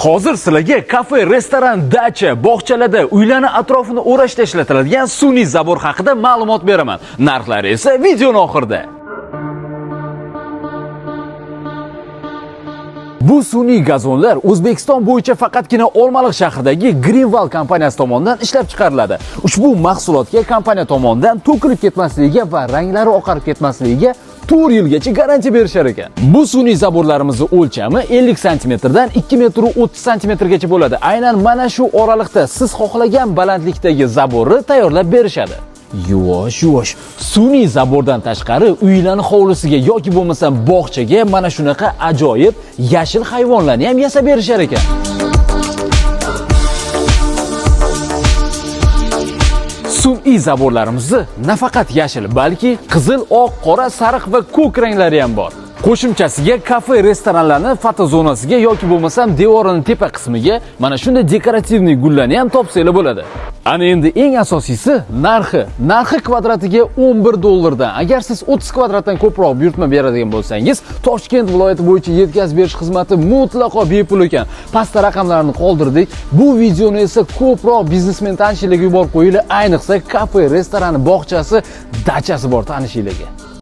Hozir sizlarga kafe, restoran, dacha, bog'chalarda uylarni atrofini o'rashda ishlatiladigan sun'iy zabor haqida ma'lumot beraman. Narxlari esa videoning oxirida. Bu sun'iy gazonlar O'zbekiston bo'yicha faqatgina Olmaliq shahridagi Greenwall kompaniyasi tomonidan ishlab chiqariladi. Ushbu mahsulotga kompaniya tomonidan to'kilib ketmasligiga va ranglari oqarib ketmasligiga 4 yilgacha garantiya berishar ekan. Bu sun'iy zaborlarimizning o'lchami 50 sm dan 2 metr 30 sm gacha bo'ladi. Aynan mana shu oraliqda siz xohlagan balandlikdagi zaborni tayyorlab berishadi. Yuvosh. Sun'iy zabordan tashqari uylarning hovlisiga yoki bo'lmasam bog'chaga mana shunaqa ajoyib yashil hayvonlarni ham yasab berishar ekan. Sun'iy zaborlarimizni nafaqat yashil, balki qizil, oq, qora, sariq va ko'k ranglari ham bor. Qo'shimchasiga kafe, restoranlarning fotozonasiga yoki bo'lmasam devorining tepa qismiga mana shunday dekorativniy gullarni ham topsanglar bo'ladi. Ana endi eng asosiysi narxi kvadratiga $11 dan. Agar siz 30 kvadratdan ko'proq buyurtma beradigan bo'lsangiz, Toshkent viloyati bo'yicha yetkazib berish xizmati mutlaqo bepul ekan. Pastda raqamlarni qoldirdik. Bu videoni esa ko'proq biznesmen tanishlarga yuborib qo'yinglar, ayniqsa kafe, restorani, bog'chasi, dachasi bor tanishlarga.